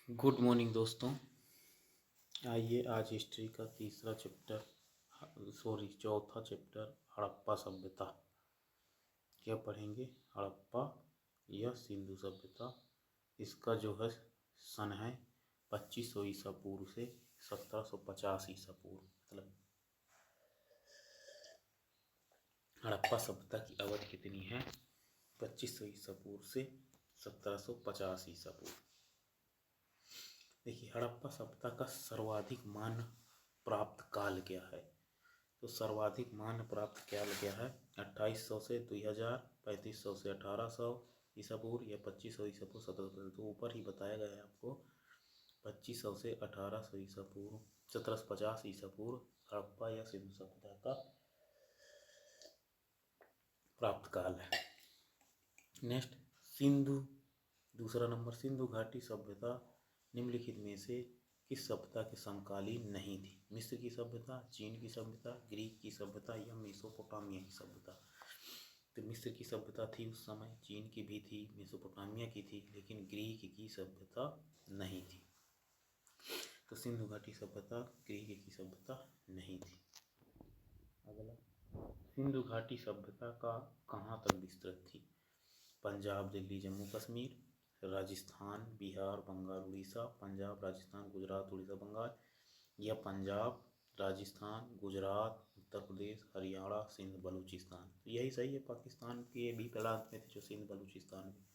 Good morning दोस्तों। आइए आज हिस्ट्री का चौथा चैप्टर हड़प्पा सभ्यता क्या पढ़ेंगे। हड़प्पा या सिंधु सभ्यता, इसका जो है सन है 2500 ईसा पूर्व से 1750 ईसा पूर्व। मतलब हड़प्पा सभ्यता की अवधि कितनी है? 2500 ईसा पूर्व से 1750 ईसा पूर्व। देखिए, हड़प्पा सभ्यता का सर्वाधिक मान प्राप्त काल क्या है? तो सर्वाधिक मान प्राप्त काल क्या है? 2800 से 2000, 3500 से 1800 ईसा पूर्व या 2500 ईसा पूर्व 1700। तो ऊपर ही बताया गया है आपको 2500 से 1800 ईसा पूर्व 1750 ईसा पूर्व हड़प्पा या सिंधु सभ्यता का प्राप्त काल है। नेक्स्ट, सिंधु, दूसरा नंबर, सिंधु घाटी सभ्यता निम्नलिखित में से किस सभ्यता के समकालीन नहीं थी? मिस्र की सभ्यता, चीन की सभ्यता, ग्रीक की सभ्यता या मेसोपोटामिया की सभ्यता? तो मिस्र की सभ्यता थी उस समय, चीन की भी थी, मेसोपोटामिया की थी, लेकिन ग्रीक की सभ्यता नहीं थी। तो सिंधु घाटी सभ्यता ग्रीक की सभ्यता नहीं थी। अगला, सिंधु घाटी सभ्यता का कहाँ तक विस्तृत थी? पंजाब, दिल्ली, जम्मू कश्मीर, राजस्थान, बिहार, बंगाल, उड़ीसा, पंजाब, राजस्थान, गुजरात, उड़ीसा, बंगाल, या पंजाब, राजस्थान, गुजरात, उत्तर प्रदेश, हरियाणा, सिंध, बलूचिस्तान। तो यही सही है, पाकिस्तान के भी प्रांत में थे जो सिंध बलूचिस्तान में।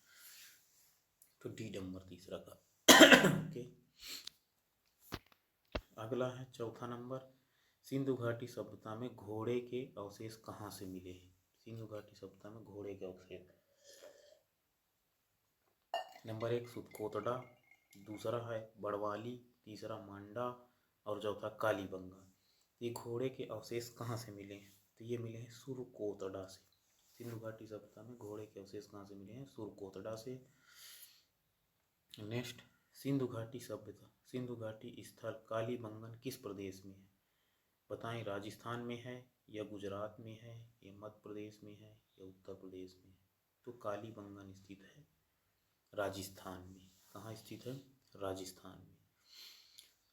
तो डी नंबर तीसरा का ओके। अगला है चौथा नंबर, सिंधु घाटी सभ्यता में घोड़े के अवशेष कहाँ से मिले हैं? सिंधु घाटी सभ्यता में घोड़े के अवशेष, नंबर 1 सुतकोतडा, दूसरा है बड़वाली, तीसरा मांडा और चौथा कालीबंगा। ये घोड़े के अवशेष कहाँ से मिले हैं? तो ये मिले हैं सुरकोतडा से। सिंधु घाटी सभ्यता में घोड़े के अवशेष कहाँ से मिले हैं? सुरकोतडा से। नेक्स्ट, सिंधु घाटी सभ्यता, सिंधु घाटी स्थल कालीबंगन किस प्रदेश में है? बताएं, राजस्थान में है या गुजरात में है या मध्य प्रदेश में है या उत्तर प्रदेश में है? तो कालीबंगन स्थित है राजस्थान में। कहाँ स्थित है? राजस्थान में।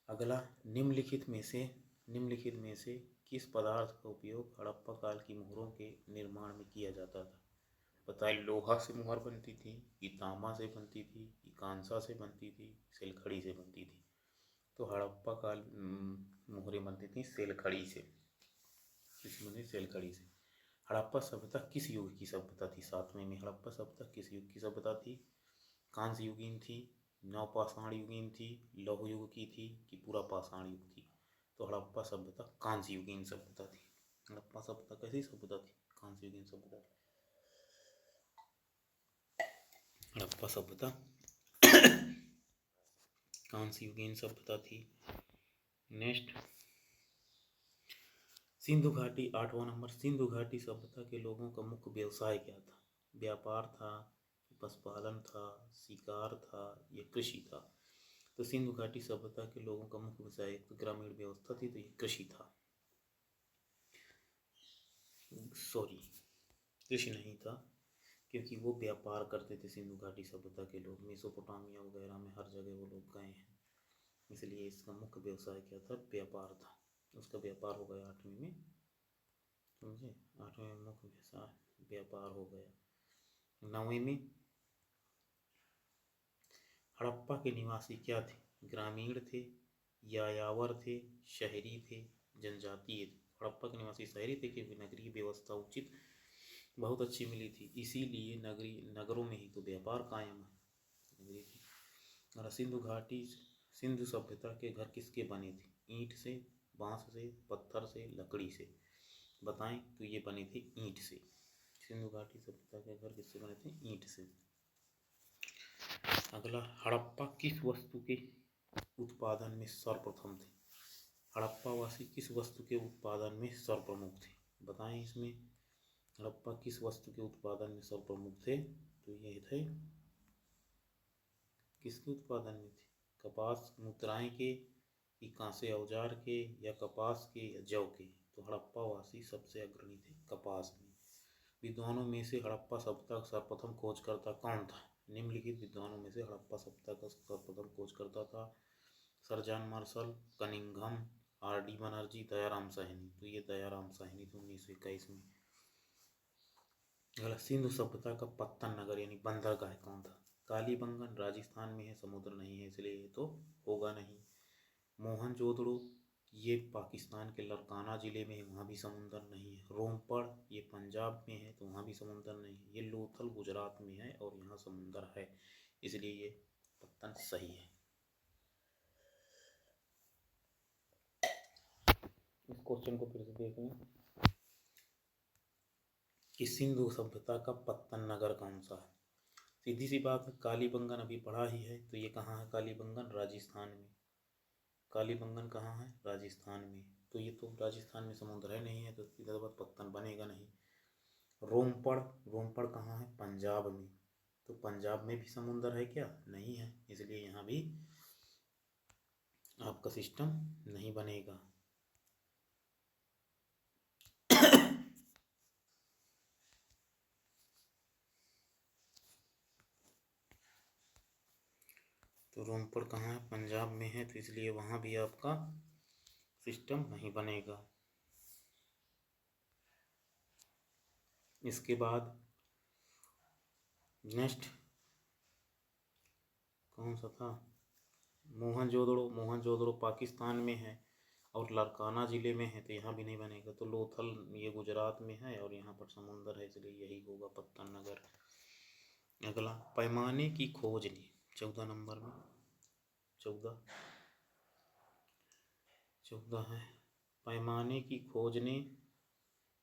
अगला, निम्नलिखित में से किस पदार्थ का उपयोग हड़प्पा काल की मोहरों के निर्माण में किया जाता था? बताए, लोहा से मोहर बनती थी, कि तांबा से बनती थी, कि कांसा से बनती थी, सेलखड़ी से बनती थी? तो हड़प्पा काल मोहरें बनती थी सेलखड़ी से। सेलखड़ी से। हड़प्पा सभ्यता किस युग की सभ्यता थी? सातवें में हड़प्पा सभ्यता किस युग की सभ्यता थी? कांस्य युगीन थी, नवपाषाण युगीन थी, लौह युग की थी, कि पूरा पाषाण युग थी? तो हड़प्पा सभ्यता कांस्य युगीन सभ्यता थी। हड़प्पा सभ्यता कैसी सभ्यता थी? कांस्य युगीन सभ्यता। हड़प्पा सभ्यता कांस्य युगीन सभ्यता थी। नेक्स्ट, सिंधु घाटी, 8वां नंबर, सिंधु घाटी सभ्यता के लोगों का मुख्य व्यवसाय क्या था? व्यापार था, पशुपालन था, शिकार था या कृषि था? तो सिंधु घाटी सभ्यता के लोगों का मुख्य व्यवसाय एक तो ग्रामीण व्यवस्था थी, तो ये कृषि था। सॉरी, कृषि नहीं था, क्योंकि वो व्यापार करते थे सिंधु घाटी सभ्यता के लोग। मेसोपोटामिया वगैरह में हर जगह वो लोग गए हैं, इसलिए इसका मुख्य व्यवसाय क्या था? व्यापार था। उसका व्यापार हो गया 8वीं में, समझे? 8वीं में मुख्य व्यवसाय व्यापार हो गया। 9वीं में हड़प्पा के निवासी क्या थे? ग्रामीण थे, यायावर थे, शहरी थे, जनजातीय थे? हड़प्पा के निवासी शहरी थे क्योंकि नगरीय व्यवस्था उचित बहुत अच्छी मिली थी, इसीलिए नगरों में ही तो व्यापार कायम है। और सिंधु सभ्यता के घर किसके बने थे? ईंट से, बांस से, पत्थर से, लकड़ी से? बताएं, तो ये बने थे ईंट से। सिंधु घाटी सभ्यता के घर किससे बने थे? ईंट से। अगला, हड़प्पा किस वस्तु के उत्पादन में सर्वप्रथम थे? हड़प्पा वासी किस वस्तु के उत्पादन में सर्वप्रमुख थे? बताएं, इसमें हड़प्पा किस वस्तु के उत्पादन में सर्वप्रमुख थे? तो ये थे, किसके उत्पादन में थे? कपास, मुद्राएं के, कि कांसे औजार के, या कपास के, या जौ के? तो हड़प्पा वासी सबसे अग्रणी थे कपास में। विद्वानों में से हड़प्पा सभ्यता का सर्वप्रथम खोजकर्ता कौन था? निम्नलिखित विद्वानों में से हड़प्पा सभ्यता का सर्वप्रथम खोज करता था sir John Marshall, Cunningham, RD. Banerjee, Dayaram Sahni. तो ये दयाराम साहनी थे 1921 में। अगला, सिंधु सभ्यता का पत्तन नगर यानी बंदरगाह कौन था? कालीबंगन राजस्थान में है, समुद्र नहीं है इसलिए ये तो होगा नहीं। मोहनजोदड़ो ये पाकिस्तान के लरकाना जिले में है, वहाँ भी समुद्र नहीं है। रोमपड़ ये पंजाब में है तो वहाँ भी समुद्र नहीं है। ये लोथल गुजरात में है और यहाँ समुद्र है, इसलिए ये पत्तन सही है। इस क्वेश्चन को फिर से देख लें कि सिंधु सभ्यता का पत्तन नगर कौन सा है? सीधी सी बात है, कालीबंगन अभी पढ़ा ही है, तो ये कहाँ है? कालीबंगन राजस्थान में। कालीबंगन कहाँ है? राजस्थान में। तो ये तो राजस्थान में समुद्र है नहीं है, तो सीधा बात पत्तन बनेगा नहीं। रोमपड़, रोमपड़ कहाँ है? पंजाब में। तो पंजाब में भी समुद्र है क्या? नहीं है, इसलिए यहाँ भी आपका सिस्टम नहीं बनेगा। तो रोमपड़ कहाँ है? पंजाब में है, तो इसलिए वहाँ भी आपका सिस्टम नहीं बनेगा। इसके बाद नेक्स्ट कौन सा था? मोहनजोदड़ो, मोहनजोदड़ो पाकिस्तान में है और लारकाना जिले में है, तो यहाँ भी नहीं बनेगा। तो लोथल ये गुजरात में है और यहाँ पर समुंदर है, इसलिए यही होगा पत्तन नगर। अगला, पैमाने की खोज ने 14 नंबर में 14 है। पैमाने की खोज ने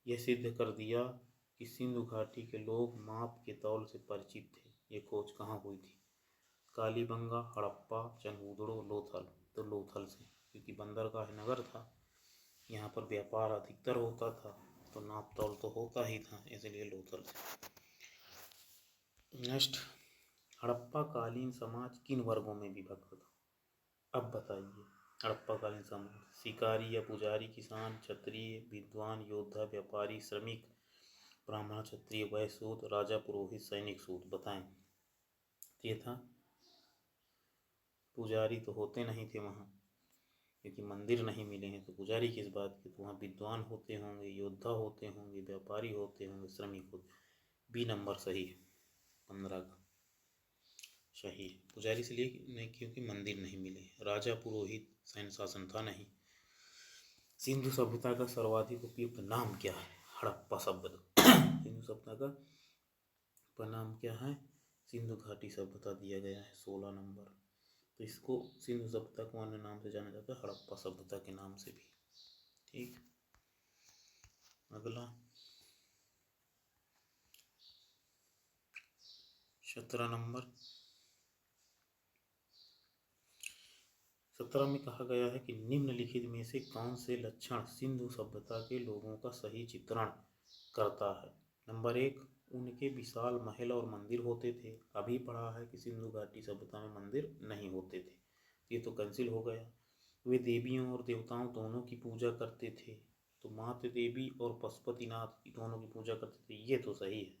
यह सिद्ध कर दिया कि सिंधु घाटी के लोग माप के तौल से परिचित थे। ये खोज कहाँ हुई थी? कालीबंगा, हड़प्पा, चनहूदड़ो, लोथल। तो लोथल से, क्योंकि बंदरगाह नगर था, यहाँ पर व्यापार अधिकतर होता था, तो नाप तौल तो होता ही था, इसलिए लोथल से। नेक्स्ट, हड़प्पा कालीन समाज किन वर्गों में विभक्त था? अब बताइए। हड़प्पा कालीन समाज शिकारी या पुजारी, किसान, क्षत्रिय, विद्वान, योद्धा, व्यापारी, श्रमिक, ब्राह्मण, क्षत्रिय, वैश्य सूत, राजा, पुरोहित, सैनिक सूत। बताएं। ये था पुजारी तो होते नहीं थे वहाँ, क्योंकि मंदिर नहीं मिले हैं, तो पुजारी किस बात के? तो वहाँ विद्वान होते होंगे, योद्धा होते होंगे, व्यापारी होते होंगे, श्रमिक होते। बी नंबर सही है, 15 का सही है। पुजारी इसलिए नहीं क्योंकि मंदिर नहीं मिले। राजा, पुरोहित, सैन्य शासन था नहीं। सिंधु सभ्यता का सर्वाधिक उपयुक्त नाम क्या है? हड़प्पा सभ्यता। सिंधु सभ्यता का नाम क्या है? सिंधु घाटी सभ्यता दिया गया है 16 नंबर। तो इसको सिंधु सभ्यता को अन्य नाम से जाना जाता है, हड़प्पा सभ्यता के नाम से भी। ठीक। अगला 17 नंबर। 17 में कहा गया है कि निम्नलिखित में से कौन से लक्षण सिंधु सभ्यता के लोगों का सही चित्रण करता है? नंबर 1, उनके विशाल महल और मंदिर होते थे। अभी पढ़ा है कि सिंधु घाटी सभ्यता में मंदिर नहीं होते थे, ये तो कैंसिल हो गया। वे देवियों और देवताओं दोनों की पूजा करते थे, तो मातृ देवी और पशुपतिनाथ दोनों की पूजा करते थे, ये तो सही है।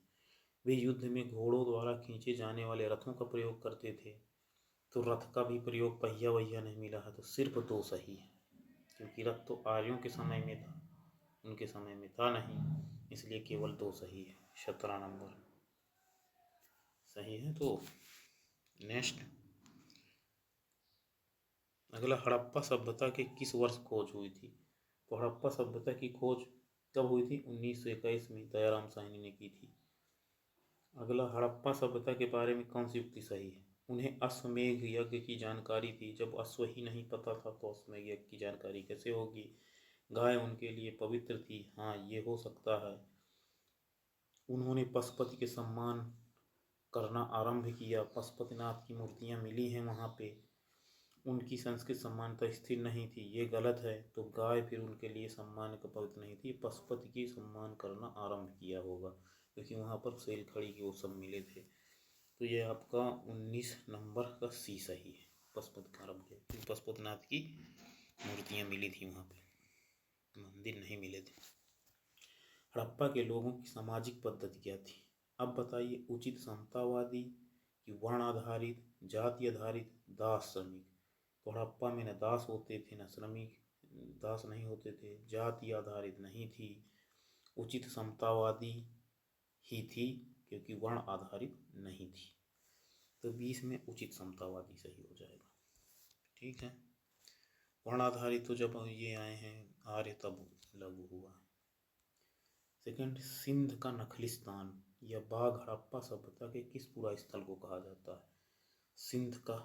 वे युद्ध में घोड़ों द्वारा खींचे जाने वाले रथों का प्रयोग करते थे, तो रथ का भी प्रयोग पहिया वहिया नहीं मिला है, तो सिर्फ 2 सही है, क्योंकि रथ तो आर्यों के समय में था, उनके समय में था नहीं, इसलिए केवल 2 सही है। 17 नंबर सही है। तो नेक्स्ट, अगला, हड़प्पा सभ्यता के किस वर्ष खोज हुई थी? तो हड़प्पा सभ्यता की खोज कब हुई थी? 1921 में दयाराम साहनी ने की थी। अगला, हड़प्पा सभ्यता के बारे में कौन सी युक्ति सही है? उन्हें अश्वमेध यज्ञ की जानकारी थी। जब अश्व ही नहीं पता था तो अश्वमेध यज्ञ की जानकारी कैसे होगी? गाय उनके लिए पवित्र थी, हाँ ये हो सकता है। उन्होंने पशुपति के सम्मान करना आरंभ किया, पशुपतिनाथ की मूर्तियाँ मिली हैं वहाँ पे। उनकी संस्कृत समानता स्थिर नहीं थी, ये गलत है। तो गाय फिर उनके लिए सम्मान का पवित्र नहीं थी, पशुपति की सम्मान करना आरंभ किया होगा, क्योंकि वहाँ पर सेल खड़ी की वो सब मिले थे। तो ये आपका 19 नंबर का सी सही है, पशुपति का आरंभ किया, क्योंकि पशुपतिनाथ की मूर्तियाँ मिली थी वहाँ पे, मंदिर नहीं मिले थे। हड़प्पा के लोगों की सामाजिक पद्धति क्या थी? अब बताइए। उचित समतावादी कि वर्ण आधारित, जाति आधारित, दास श्रमिक। तो हड़प्पा में न दास होते थे न श्रमिक, दास नहीं होते थे, जाति आधारित नहीं थी, उचित समतावादी ही थी क्योंकि वर्ण आधारित नहीं थी। तो 20 में उचित समतावादी सही हो जाएगा। ठीक है, वर्ण आधारित तो जब ये आए हैं आर्य तब लागू हुआ है। सेकंड, सिंध का नखलिस्तान या बाघ हड़प्पा सभ्यता के किस पूरा स्थल को कहा जाता है? सिंध का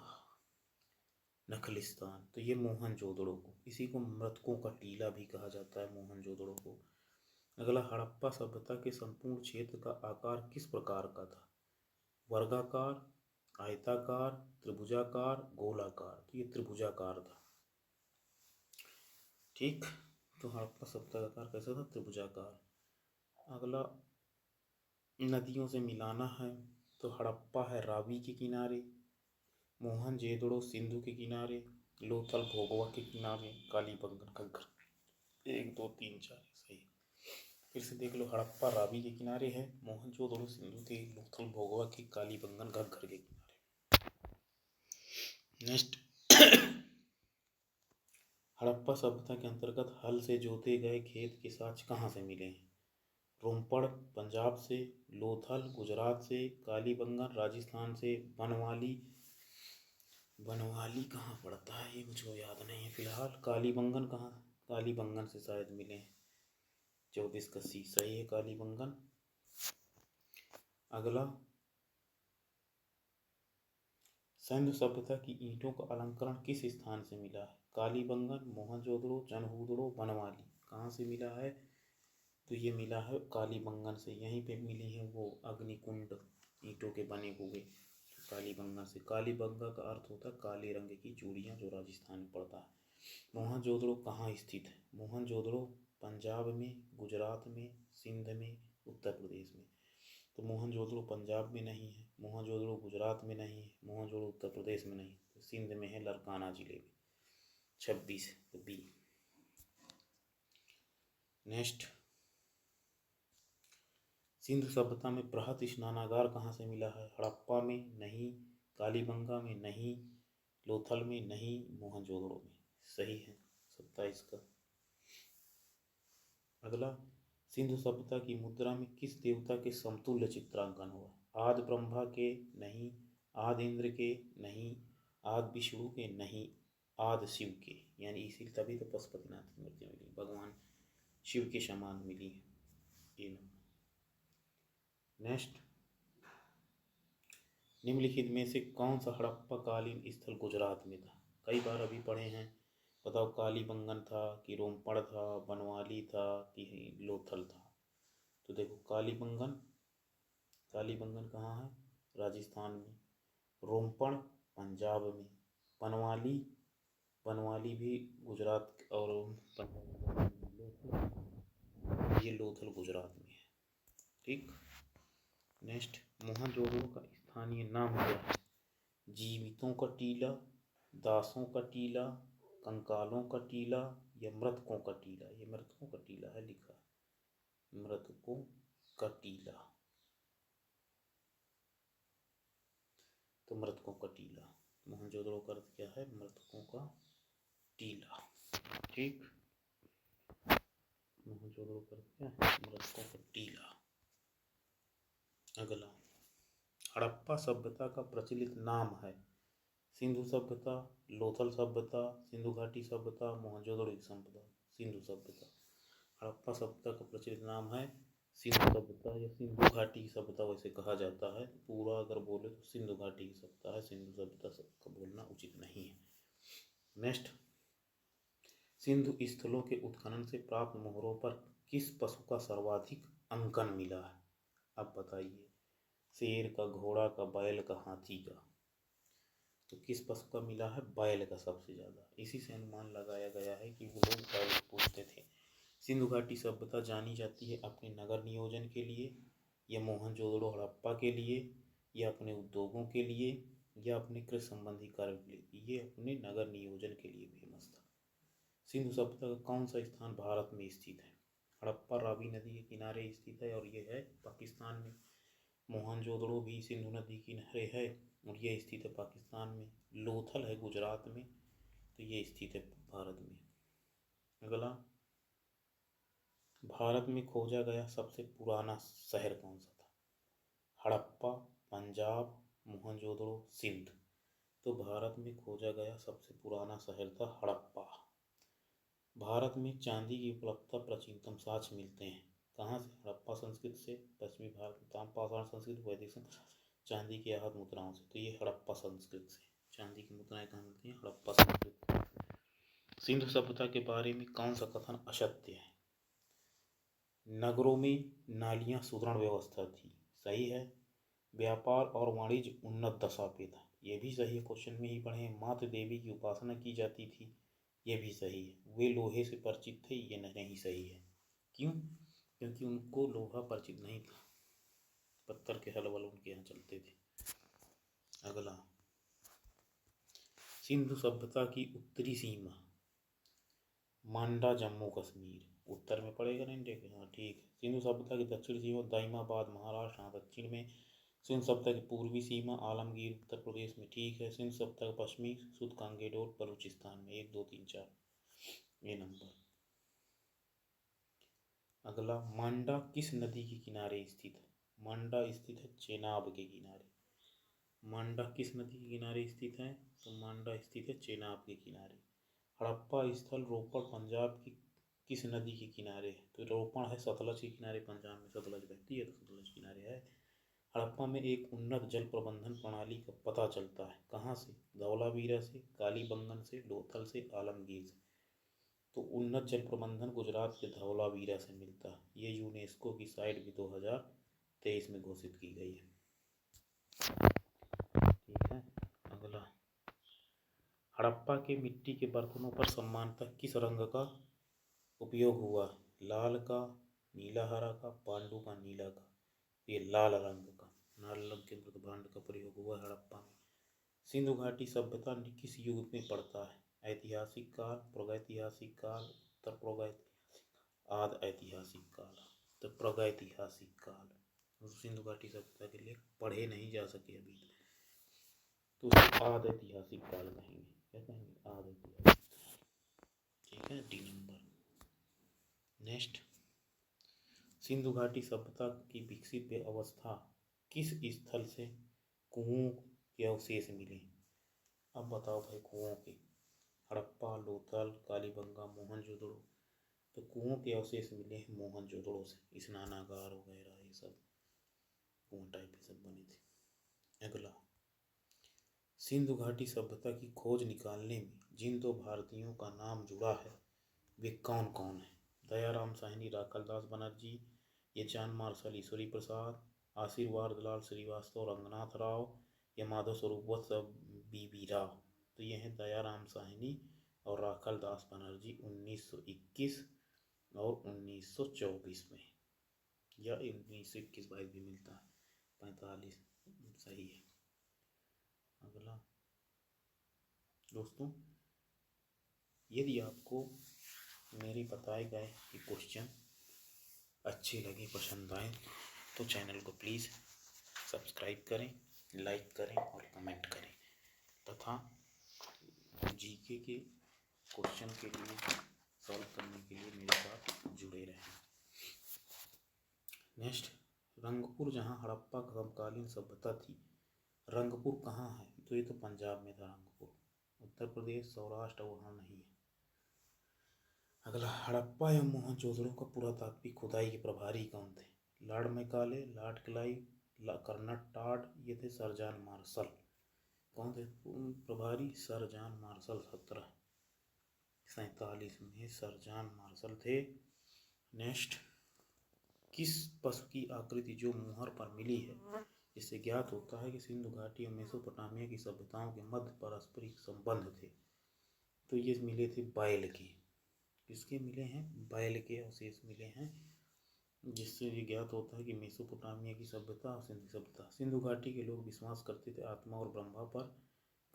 नखलिस्तान, तो ये मोहनजोदड़ो को, इसी को मृतकों का टीला भी कहा जाता है, मोहनजोदड़ो को। अगला, हड़प्पा सभ्यता के संपूर्ण क्षेत्र का आकार किस प्रकार का था? वर्गाकार, आयताकार, त्रिभुजाकार, गोलाकार। तो ये त्रिभुजाकार था। ठीक, तो हड़प्पा सभ्यता का आकार कैसा था? त्रिभुजाकार। अगला, नदियों से मिलाना है, तो हड़प्पा है रावी के किनारे, मोहनजोदड़ो सिंधु के किनारे, लोथल भोगवा के किनारे, कालीबंगन घग्गर। 1 2 3 4 सही। फिर से देख लो, हड़प्पा रावी के किनारे है, मोहनजोदड़ो सिंधु के, लोथल भोगवा के, कालीबंगन घग्गर के किनारे। नेक्स्ट, हड़प्पा सभ्यता के अंतर्गत हल से जोते गए खेत के साक्ष कहाँ से मिले हैं? रोमपड़ पंजाब से, लोथल गुजरात से, कालीबंगन राजस्थान से, बनवाली कहाँ पड़ता है ये मुझको याद नहीं है फिलहाल। कालीबंगन कहाँ? कालीबंगन से शायद मिले हैं। 24 का सी सही है, कालीबंगन। अगला, सिंधु सभ्यता की ईंटों का अलंकरण किस स्थान से मिला है? कालीबंगन, मोहनजोदड़ो, जनहूदड़ो, बनवाली। कहाँ से मिला है? तो ये मिला है कालीबंगन से। यहीं पे मिली है वो अग्निकुंड ईंटों के बने हुए, कालीबंगन से। कालीबंगा का अर्थ होता है काले रंग की चूड़ियाँ, जो राजस्थान में पड़ता है। मोहनजोदड़ो कहाँ स्थित है? मोहनजोदड़ो पंजाब में, गुजरात में, सिंध में, उत्तर प्रदेश में। तो मोहनजोदड़ो पंजाब में नहीं है, मोहनजोदड़ो गुजरात में नहीं है, मोहनजोदड़ो उत्तर प्रदेश में नहीं, तो सिंध में है, लरकाना जिले में। 26 तो बी। नेक्स्ट, सिंधु सभ्यता में बृहत स्नानागार कहाँ से मिला है? हड़प्पा में नहीं, कालीबंगा में नहीं, लोथल में नहीं, मोहनजोदड़ो में। सही है, 27 का। अगला, सिंधु सभ्यता की मुद्रा में किस देवता के समतुल्य चित्रांकन हुआ? आदि ब्रह्मा के नहीं, आदि इंद्र के नहीं, आदि विष्णु के नहीं, आदि शिव के। यानी इसी तभी तो पशुपतिनाथ की मूर्ति मिली, भगवान शिव के समान मिली है ये। नेक्स्ट, निम्नलिखित में से कौन सा हड़प्पा कालीन स्थल गुजरात में था? कई बार अभी पढ़े हैं, बताओ। कालीबंगन था कि रोमपड़ था, बनवाली था कि लोथल था? तो देखो, कालीबंगन कहाँ है? राजस्थान में। रोमपड़ पंजाब में। बनवाली भी गुजरात और पंजाब, ये लोथल गुजरात में है। ठीक। नेक्स्ट, मोहनजोदड़ो का स्थानीय नाम क्या है? जीवितों का टीला, दासों का टीला, कंकालों का टीला या मृतकों का टीला? ये मृतकों का टीला है लिखा, मृतकों का टीला। तो मृतकों का टीला, मोहनजोदड़ो का अर्थ क्या है? मृतकों का टीला। ठीक, मोहनजोदड़ो का अर्थ क्या है? मृतकों का टीला। अगला, हड़प्पा सभ्यता का प्रचलित नाम है? सिंधु सभ्यता, लोथल सभ्यता, सिंधु घाटी सभ्यता, मोहनजोदड़ो की सभ्यता। सिंधु सभ्यता। हड़प्पा सभ्यता का प्रचलित नाम है सिंधु सभ्यता या सिंधु घाटी की सभ्यता वैसे कहा जाता है। पूरा अगर बोले तो सिंधु घाटी की सभ्यता है, सिंधु सभ्यता का बोलना उचित नहीं है। नेक्स्ट, सिंधु स्थलों के उत्खनन से प्राप्त मोहरों पर किस पशु का सर्वाधिक अंकन मिला है? अब बताइए, शेर का, घोड़ा का, बैल का, हाथी का? तो किस पशु का मिला है? बैल का सबसे ज्यादा। इसी से अनुमान लगाया गया है कि वो लोग बैल पूजते थे। सिंधु घाटी सभ्यता जानी जाती है अपने नगर नियोजन के लिए, या मोहनजोदड़ो हड़प्पा के लिए, या अपने उद्योगों के लिए, या अपने कृषि संबंधी कार्य के लिए। ये अपने नगर नियोजन के लिए फेमस था। सिंधु सभ्यता का कौन सा स्थान भारत में स्थित है? हड़प्पा रावी नदी के किनारे स्थित है और ये है पाकिस्तान में। मोहनजोदड़ो भी सिंधु नदी किनारे है और ये स्थित है पाकिस्तान में। लोथल है गुजरात में, तो ये स्थित है भारत में। अगला, भारत में खोजा गया सबसे पुराना शहर कौन सा था? हड़प्पा, पंजाब, मोहनजोदड़ो, सिंध। तो भारत में खोजा गया सबसे पुराना शहर था हड़प्पा। भारत में चांदी की उपलब्धता प्राचीनतम साक्ष्य मिलते हैं कहाँ से? हड़प्पा संस्कृति से, पश्चिमी भारत में ताम्रपाषाण संस्कृति, वैदिक संस्कृति, चांदी की आहत मुद्राओं से। तो ये हड़प्पा संस्कृति से चांदी की मुद्राएं कहाँ मिलती हैं? हड़प्पा संस्कृति। सिंधु सभ्यता के बारे में कौन सा कथन असत्य है? नगरों में नालियां सुदृढ़ व्यवस्था थी, सही है। व्यापार और वाणिज्य उन्नत दशा पे था, ये भी सही है, क्वेश्चन में ही पढ़े। मातृ देवी की उपासना की जाती थी, ये भी सही है। वे लोहे से परिचित थे, ये नहीं सही है। क्यों? क्योंकि उनको लोहा परिचित नहीं था, पत्थर के हल वल उनके यहाँ चलते थे। अगला, सिंधु सभ्यता की उत्तरी सीमा मांडा जम्मू कश्मीर, उत्तर में पड़ेगा ना इंडिया के? हाँ ठीक है। सिंधु सभ्यता की दक्षिण सीमा दाइमाबाद महाराष्ट्र, हाँ दक्षिण में। सिंधु सभ्यता की पूर्वी सीमा आलमगीर उत्तर प्रदेश में, ठीक है। सिंधु सभ्यता का पश्चिमी सुद कांगेडोर बलूचिस्तान में। 1 2 3 4 ये नंबर। अगला, मांडा किस नदी के किनारे स्थित है? मांडा स्थित है चेनाब के किनारे। मांडा किस नदी के किनारे स्थित है? तो मांडा स्थित है चेनाब के किनारे। हड़प्पा स्थल रोपड़ पंजाब की किस नदी के किनारे है? तो रोपड़ है सतलज के किनारे, पंजाब में सतलज बहती है, तो सतलज किनारे है। हड़प्पा में एक उन्नत जल प्रबंधन प्रणाली का पता चलता है कहाँ से? धौलावीरा से, कालीबंगन से, लोथल से, आलमगीर से। तो उन्नत जल प्रबंधन गुजरात के धौलावीरा से मिलता है। ये यूनेस्को की साइट भी 2023 में घोषित की गई है, ठीक है। अगला, हड़प्पा के मिट्टी के बर्तनों पर सामान्यतः किस रंग का उपयोग हुआ? लाल का, नीला हरा का, पांडु का, नीला का। ये लाल रंग का, लाल रंग के मृदभांड का प्रयोग हुआ हड़प्पा में। सिंधु घाटी सभ्यता किस युग में पड़ता है? ऐतिहासिक काल, प्रागैतिहासिक काल, उत्तर प्रागैतिहासिक, आद ऐतिहासिक काल। तो प्रागैतिहासिक काल। सिंधु घाटी सभ्यता के लिए पढ़े नहीं जा सके अभी, तो आद ऐतिहासिक काल कहेंगे। क्या कहेंगे? आद ऐतिहासिक, ठीक है। D number. नेक्स्ट, सिंधु घाटी सभ्यता की विकसित अवस्था किस स्थल से कुओं के अवशेष मिले? अब बताओ भाई, कुओं के? हड़प्पा, लोथल, कालीबंगा, मोहनजोदड़ो। तो कुओं के अवशेष मिले हैं मोहनजोदड़ो से, स्नानागार वगैरह ये सब कुआं टाइप के सब बने थे। अगला, सिंधु घाटी सभ्यता की खोज निकालने में जिन 2 भारतीयों का नाम जुड़ा है वे कौन कौन है? दयाराम साहनी, राखलदास बनर्जी, ये चांद मार्शल ईश्वरी प्रसाद, आशीर्वाद लाल श्रीवास्तव, रंगनाथ राव, या माधव स्वरूप वत्स बीबी राव। तो ये हैं दयाराम साहनी और राखलदास बनर्जी 1921 और 1924 में, या 1921-22 भी मिलता है, 45 सही है। अगला, दोस्तों यदि आपको मेरे बताए गए ये क्वेश्चन अच्छे लगे, पसंद आए, तो चैनल को प्लीज़ सब्सक्राइब करें, लाइक करें और कमेंट करें, तथा जीके के क्वेश्चन के लिए सॉल्व करने के लिए मेरे साथ जुड़े रहें। नेक्स्ट, रंगपुर जहाँ हड़प्पा समकालीन सभ्यता थी, रंगपुर कहाँ है? तो ये तो पंजाब में था रंगपुर, उत्तर प्रदेश, सौराष्ट्र वहाँ नहीं है। अगला, हड़प्पा एवं मोहनजोदड़ो का पुरातात्विक खुदाई के प्रभारी कौन थे? Lord Macaulay, Lord Clive, Colonel Tod, ये थे सर जॉन मार्शल। कौन थे प्रभारी? Sir John Marshall. 1747 में सर जॉन मार्शल थे। नेक्स्ट, किस पशु की आकृति जो मुहर पर मिली है जिससे ज्ञात होता है कि सिंधु घाटी और मेसोपोटामिया की सभ्यताओं के मध्य पारस्परिक संबंध थे? तो ये मिले थे बैल के। किसके मिले हैं? बैल के अवशेष मिले हैं, जिससे ये ज्ञात होता है कि मेसोपोटामिया की सभ्यता और सिंधु सभ्यता। सिंधु घाटी के लोग विश्वास करते थे आत्मा और ब्रह्मा पर,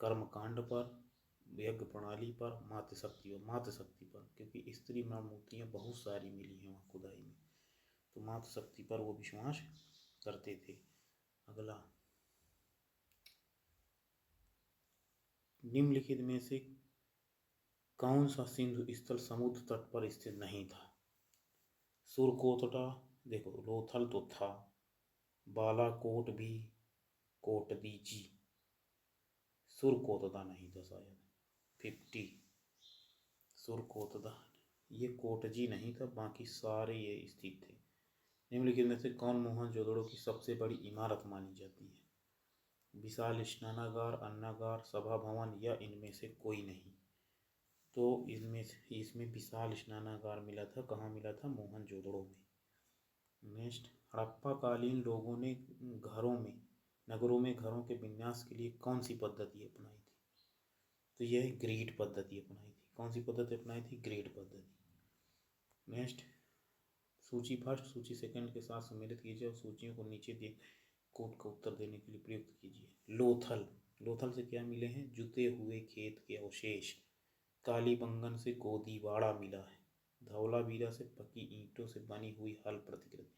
कर्मकांड पर, यज्ञ प्रणाली पर, मातृशक्ति पर, क्योंकि स्त्री मूर्तियाँ बहुत सारी मिली हैं वहाँ खुदाई में, तो मातृशक्ति पर वो विश्वास करते थे। अगला, निम्नलिखित में से कौन सा सिंधु स्थल समुद्र तट पर स्थित नहीं था? सुरकोटड़ा, देखो लोथल तो था, बालाकोट भी, कोटदीजी, सुरकोटड़ा नहीं था शायद। 50 सुरकोटड़ा, ये कोटजी नहीं था, बाकी सारे ये स्थित थे। निम्नलिखित में से कौन मोहनजोदड़ो की सबसे बड़ी इमारत मानी जाती है? विशाल स्नानागार, अन्नागार, सभा भवन या इनमें से कोई नहीं? तो इसमें विशाल स्नानागार मिला था। कहाँ मिला था? मोहनजोदड़ो में। नेक्स्ट, हड़प्पा कालीन लोगों ने नगरों में घरों के विन्यास के लिए कौन सी पद्धति अपनाई थी? तो यह ग्रिड पद्धति अपनाई थी। कौन सी पद्धति अपनाई थी? ग्रिड पद्धति। नेक्स्ट, सूची फर्स्ट सूची सेकंड के साथ सम्मिलित कीजिए और सूचियों को नीचे दिए कोड का उत्तर देने के लिए प्रयुक्त कीजिए। लोथल से क्या मिले हैं? जुते हुए खेत के अवशेष। कालीबंगन से गोदीवाड़ा मिला है। धौलावीरा से पकी ईंटों से बनी हुई हल प्रतिकृति।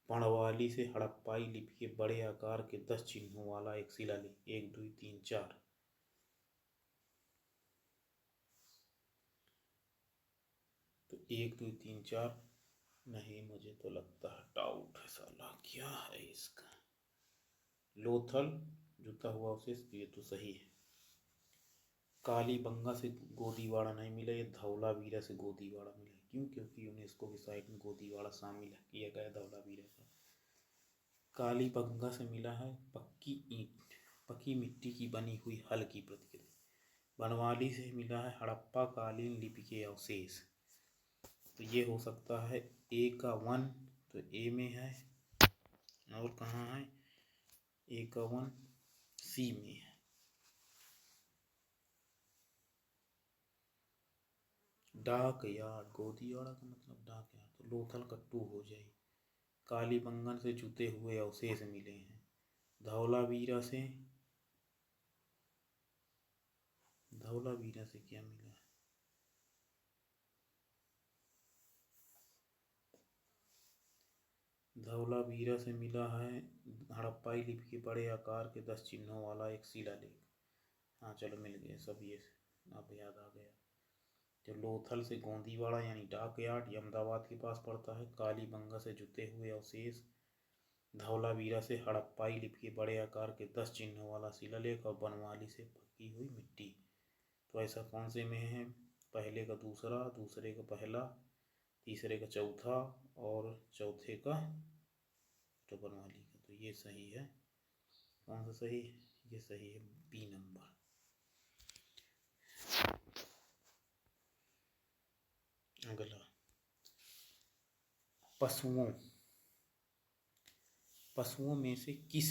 पणवाली से हड़प्पाई लिपि के बड़े आकार के 10 चिन्हों वाला एक शिलालेख। 1 2 3 4। तो 1 2 3 4 नहीं, मुझे तो लगता है डाउट है साला, क्या है इसका? लोथल जुता हुआ अवशेष, ये तो सही है। कालीबंगा से गोदीवाड़ा नहीं मिला, ये धौलावीरा से गोदीवाड़ा मिला। क्यों? क्योंकि यूनेस्को की साइट में गोदीवाड़ा शामिल किया गया धौलावीरा का। कालीबंगा से मिला है पक्की मिट्टी की बनी हुई हल की प्रतिकृति। बनवाली से मिला है हड़प्पा कालीन लिपि के अवशेष। तो ये हो सकता है ए का 1, तो ए में है, और कहाँ है? ए का 1 सी में है। डाक यार्ड, गोदीवाड़ा का मतलब डाक यार्ड, तो लोथल का 2 हो जाए। कालीबंगन से जुते हुए अवशेष मिले हैं। धौलावीरा से क्या मिला है? धौलावीरा से मिला है हड़प्पाई लिपि के बड़े आकार के 10 चिन्हों वाला एक शिलालेख। हाँ चलो, मिल गए सब, ये अब याद आ गया। तो लोथल से गोदीवाड़ा यानी डाक यार्ड, ये अहमदाबाद के पास पड़ता है। कालीबंगा से जुते हुए अवशेष, धौलावीरा से हड़प्पाई लिपि के बड़े आकार के 10 चिन्हों वाला शिलालेख, और बनवाली से पकी हुई मिट्टी। तो ऐसा कौन से में है? पहले का दूसरा, दूसरे का पहला, तीसरे का चौथा, और चौथे का तो बनवाली का। तो ये सही है। कौन सा सही? ये सही है, बी नंबर। अगला, पशुओं में से किस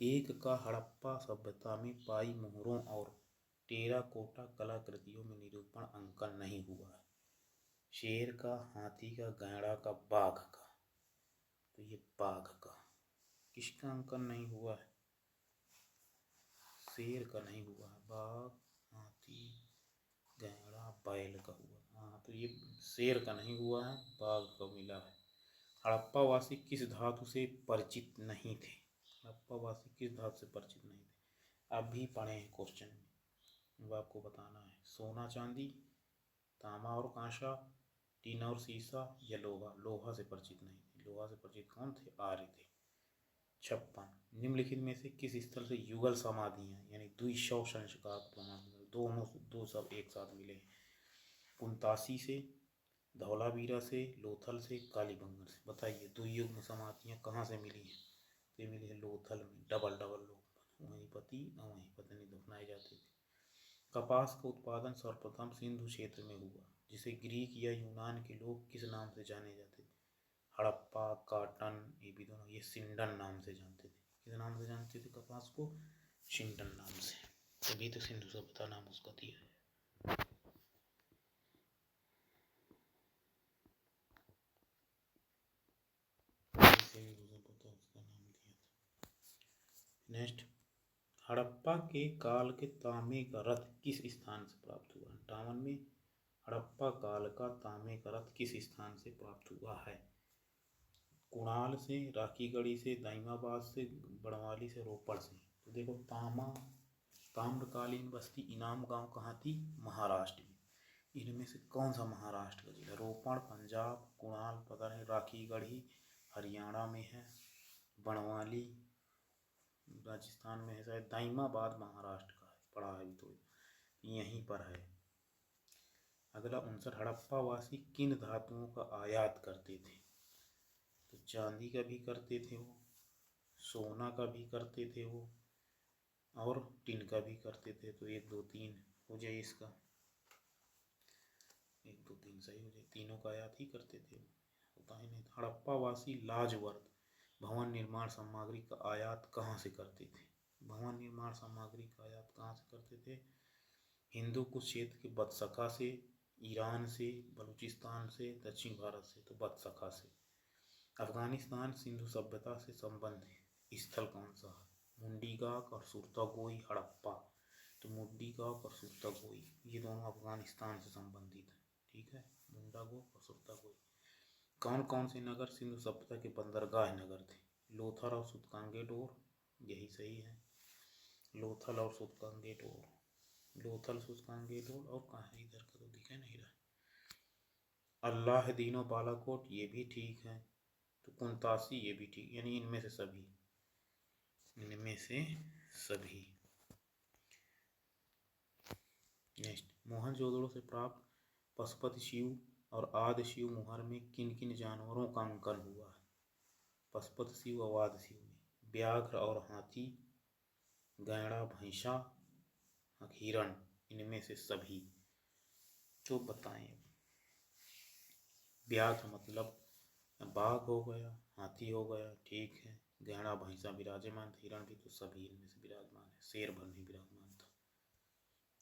एक का हड़प्पा सभ्यता में पाई मोहरों और टेराकोटा कलाकृतियों में निरूपण अंकन नहीं हुआ है? शेर का, हाथी का, गैंडा का, बाघ का? तो ये बाघ का। किसका अंकन नहीं हुआ है? शेर का नहीं हुआ है, बाघ, हाथी, गैंडा, बैल का हुआ। हाँ, तो ये शेर का नहीं हुआ है, बाघ का मिला है। हड़प्पावासी किस धातु से परिचित नहीं थे? हड़प्पावासी किस धातु से परिचित नहीं थे? अब भी पढ़े हैं क्वेश्चन में, अब आपको बताना है। सोना चांदी, तांबा और कांसा, टीन और शीशा, या लोहा? लोहा से परिचित नहीं थे। लोहा से परिचित कौन थे? आर्य थे। 56, निम्नलिखित में से किस स्थल से युगल समाधियां यानी द्विशव संस्कार प्रमाण दोनों दो सब एक साथ मिले? पुनतासी से, धौलावीरा से, लोथल से, कालीबंगन से? बताइए, द्वियुग्म समाधियां कहाँ से मिली हैं? तो ये मिली है लोथल में। डबल लोग, वहीं पति और वहीं पत्नी दफनाए जाते थे। कपास का उत्पादन सर्वप्रथम सिंधु क्षेत्र में हुआ, जिसे ग्रीक या यूनान के लोग किस नाम से जाने जाते थे? हड़प्पा, काटन, ये भी दोनों, ये सिंडन नाम से जानते थे। किस नाम से जानते थे कपास को? सिंडन नाम से। तभी तो सिंधु सभ्यता नाम उसका दिया है। नेक्स्ट, हड़प्पा के काल के तांबे का रथ किस स्थान से प्राप्त हुआ? 58 में हड़प्पा काल का तांबे का रथ किस स्थान से प्राप्त हुआ है? कुणाल से, राखीगढ़ी से, दाइमाबाद से, बड़वाली से, रोपड़ से? तो देखो, तांबा ताम्रकालीन बस्ती इनाम गांव कहाँ थी? महाराष्ट्र में। इनमें से कौन सा महाराष्ट्र का जिला? रोपड़, पंजाब, कुणाल, पता नहीं, राखीगढ़ी हरियाणा में है, बनवाली राजस्थान में है, शायद दाइमाबाद महाराष्ट्र का है, पढ़ा है भी तो यहीं पर है। अगला 59, हड़प्पा वासी किन धातुओं का आयात करते थे? तो चांदी का भी करते थे वो, सोना का भी करते थे वो, और टिन का भी करते थे। तो 1 2 3 हो जाए इसका, 1 2 3 सही हो जाए, तीनों का आयात ही करते थे, होता ही नहीं था। हड़प्पा वासी लाजवर्द भवन निर्माण सामग्री का आयात कहाँ से करते थे? भवन निर्माण सामग्री का आयात कहाँ से करते थे? हिंदू कुश क्षेत्र के बदसखा से, ईरान से, बलूचिस्तान से, दक्षिण भारत से। तो बदसखा से। अफगानिस्तान सिंधु सभ्यता से संबंध स्थल कौन सा है? मुंडीगाक और सुरतागोई हड़प्पा। तो मुंडीगाक और सुरतागोई ये दोनों अफगानिस्तान से संबंधित है, ठीक है, मुंडागोक और सुरतागोई। कौन कौन से नगर सिंधु सभ्यता के बंदरगाह नगर थे? लोथल और सुतकांगेडोर, यही सही है, लोथल और सुतकांगेडोर। लोथल, सुतकांगेडोर, और कहाँ है इधर का तो दिखे नहीं रहा। अल्लाहदीनो बालाकोट ये भी ठीक है, तो कुंतासी ये भी ठीक, यानी इनमें से सभी, इनमें से सभी। नेक्स्ट, मोहनजोदड़ो से प्राप्त पशुपति शिव और आदि शिव मुहर में किन किन जानवरों का अंकन हुआ है? पशुपति शिव और आदि शिव में व्याघ्र और हाथी, गैंडा, भैंसा, हिरण, इनमें से सभी। तो बताएं, व्याघ्र मतलब बाघ हो गया, हाथी हो गया, ठीक है, गैंडा भैंसा विराजमान, हिरण भी, तो सभी इनमें से विराजमान है। शेर भर नहीं विराजमान था,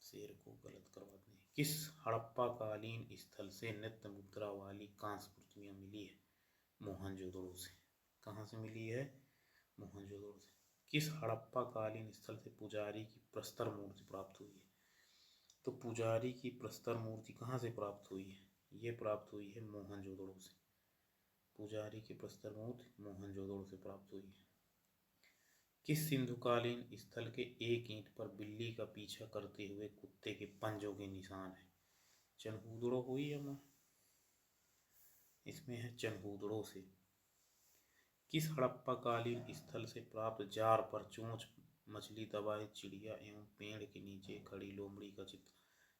शेर को गलत करवा दें। किस हड़प्पा कालीन स्थल से नृत्य मुद्रा वाली कांस्य प्रतिमा मिली है? मोहनजोदड़ो से। कहाँ से मिली है? मोहनजोदड़ो से। किस हड़प्पा कालीन स्थल से पुजारी की प्रस्तर मूर्ति प्राप्त हुई है? तो पुजारी की प्रस्तर मूर्ति कहाँ से प्राप्त हुई है? ये प्राप्त हुई है मोहनजोदड़ो से। पुजारी की प्रस्तर मूर्ति मोहनजोदड़ो से प्राप्त हुई है। किस सिंधुकालीन स्थल के एक ईंट पर बिल्ली का पीछा करते हुए कुत्ते के पंजों के निशान है? चनहूदड़ो हुई है मां, इसमें है चनहूदड़ो से। किस हड़प्पा कालीन स्थल से प्राप्त जार पर चोंच मछली दबाए चिड़िया एवं पेड़ के नीचे खड़ी लोमड़ी का चित्र,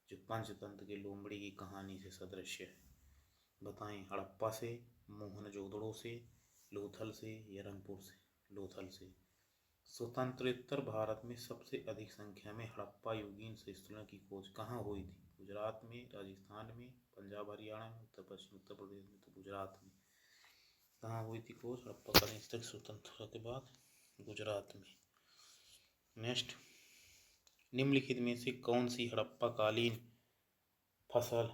जो पंचतंत्र के लोमड़ी की कहानी से सदृश्य है? बताएं, हड़प्पा से, मोहनजोदड़ो से, लोथल से या रंगपुर से? लोथल से। स्वतंत्रोत्तर भारत में सबसे अधिक संख्या में हड़प्पा युगीन स्थलों की खोज कहाँ हुई थी? गुजरात में, राजस्थान में, पंजाब हरियाणा में, उत्तर पश्चिम उत्तर प्रदेश में। तो गुजरात में। कहाँ हुई थी खोज हड़प्पा कालीन स्थल स्वतंत्रता के बाद? गुजरात में। नेक्स्ट, निम्नलिखित में से कौन सी हड़प्पा कालीन फसल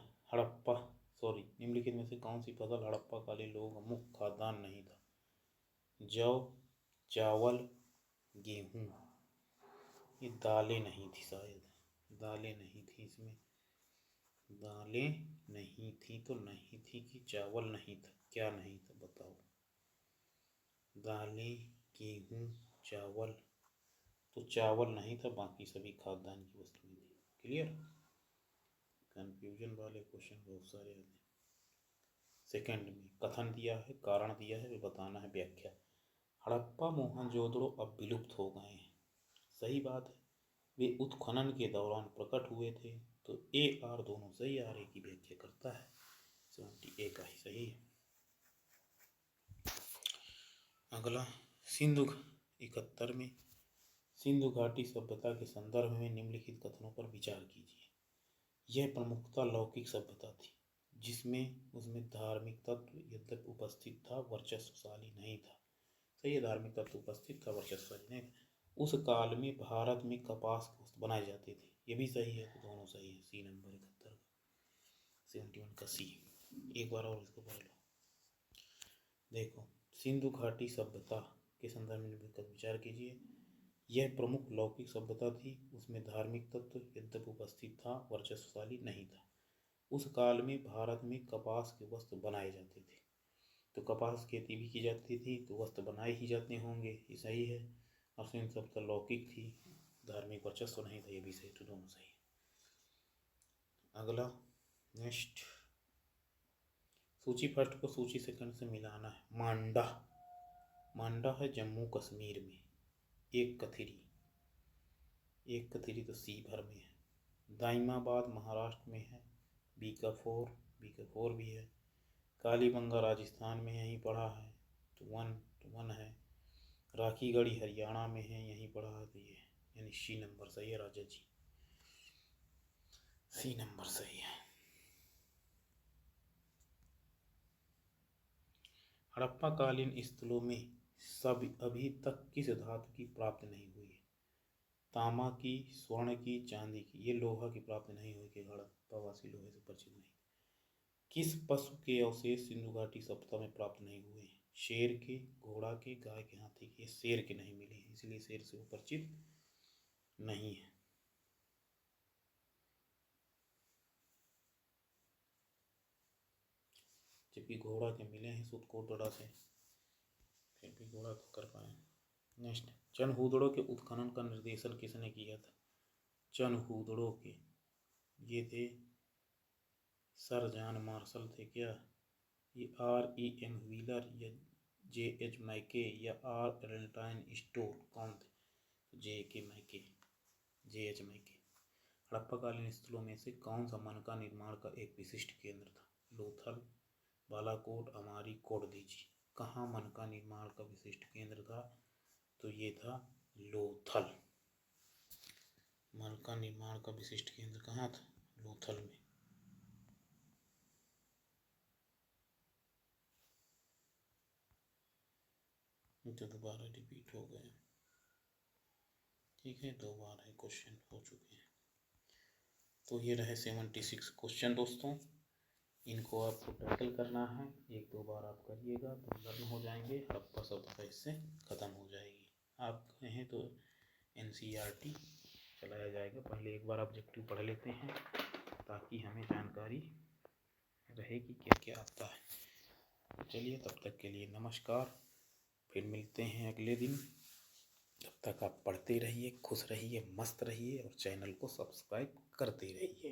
निम्नलिखित में से कौन सी फसल हड़प्पा कालीन लोगों का मुख्य खाद्यान्न नहीं था? जौ, चावल, गेहूँ। ये दालें नहीं थी, शायद दालें नहीं थी इसमें, दालें नहीं थी। तो नहीं थी कि चावल नहीं था, क्या नहीं था बताओ? दालें, गेहूँ, चावल। तो चावल नहीं था, बाकी सभी खाद्यान्न की वस्तुएं थी। क्लियर? कंफ्यूजन वाले क्वेश्चन बहुत सारे आते हैं। सेकंड में कथन दिया है, कारण दिया है, वे बताना है व्याख्या। हड़प्पा मोहनजोदड़ो अब विलुप्त हो गए हैं, सही बात है, वे उत्खनन के दौरान प्रकट हुए थे। तो ए आर दोनों सही, आर ए की व्याख्या करता है, 70 का ही सही है। अगला, सिंधु 71 में सिंधु घाटी सभ्यता के संदर्भ में निम्नलिखित कथनों पर विचार कीजिए। यह प्रमुखता लौकिक सभ्यता थी, जिसमें उसमें धार्मिक तत्व यद्यपि उपस्थित था, वर्चस्वशाली नहीं था। सही है, धार्मिक तत्व उपस्थित था, वर्चस्वशाली नहीं था। उस काल में भारत में कपास के वस्त्र बनाए जाते थे, ये भी सही है, तो दोनों सही है। सी नंबर 71 का, 71 का सी। एक बार और इसको पढ़ लो। देखो, सिंधु घाटी सभ्यता के संदर्भ में विचार कीजिए। यह प्रमुख लौकिक सभ्यता थी, उसमें धार्मिक तत्व यद्यपि उपस्थित था, वर्चस्वशाली नहीं था। उस काल में भारत में कपास के वस्त्र बनाए जाते थे, तो कपास खेती भी की जाती थी, तो वस्त्र बनाए ही जाते होंगे, ये सही है। और सिंधु सभ्यता लौकिक थी, धार्मिक वर्चस्व नहीं था, ये भी सही, तो दोनों सही है। अगला नेक्स्ट, सूची फर्स्ट को सूची सेकंड से मिलाना है। मांडा, मांडा है जम्मू कश्मीर में। एक कथिरी, एक कथिरी तो सी भर में है। दाइमाबाद महाराष्ट्र में है। बीकाफोर, बीकाफोर भी है। कालीबंगा राजस्थान में, यहीं पढ़ा है, तो वन है। राखीगढ़ी हरियाणा में है, यहीं पढ़ा है, तो ये यानी सी नंबर सही है राजा जी, सी नंबर सही है। हड़प्पा कालीन स्थलों में सब अभी तक किस धातु की प्राप्ति नहीं हुई है? तांबा की, स्वर्ण की, चांदी की। ये लोहा की प्राप्ति नहीं हुई कि हड़प्पावासी लोहे से परिचित नहीं। किस पशु के अवशेष सिंधु घाटी सभ्यता में प्राप्त नहीं हुए हैं? शेर के, घोड़ा के, गाय के, हाथी के। शेर के नहीं मिले, इसलिए शेर से वो परिचित नहीं है। जबकि घोड़ा के मिले हैं सुतकोटड़ा से, फिर भी घोड़ा तो कर पाए। नेक्स्ट, चनहूदड़ों के उत्खनन का निर्देशन किसने किया था? चनहूदड़ों के, ये थे सर जॉन मार्शल थे क्या? ये REM व्हीलर या JH मैके या R एलेंटाइन स्टोर कौन थे? तो JK मैके, JH मैके। हड़प्पाकालीन स्थलों में से कौन सा मन का निर्माण का एक विशिष्ट केंद्र था? लोथल, बालाकोट, अमारी, कोडदीजी। कहाँ मन का निर्माण का विशिष्ट केंद्र था? तो ये था लोथल। मन का निर्माण का विशिष्ट केंद्र कहाँ था? लोथल में। तो दोबारा रिपीट हो गए, ठीक है, 2 बार है क्वेश्चन हो चुके हैं। तो ये रहे 76 क्वेश्चन दोस्तों, इनको आपको टैकल करना है। 1-2 बार आप करिएगा तो लर्न हो जाएंगे, हड़प्पा सभ्यता इससे ख़त्म हो जाएगी। आप कहें तो NCERT चलाया जाएगा, पहले एक बार ऑब्जेक्टिव पढ़ लेते हैं ताकि हमें जानकारी रहे कि क्या क्या आता है। तो चलिए, तब तक के लिए नमस्कार, फिर मिलते हैं अगले दिन। तब तक आप पढ़ते रहिए, खुश रहिए, मस्त रहिए और चैनल को सब्सक्राइब करते रहिए।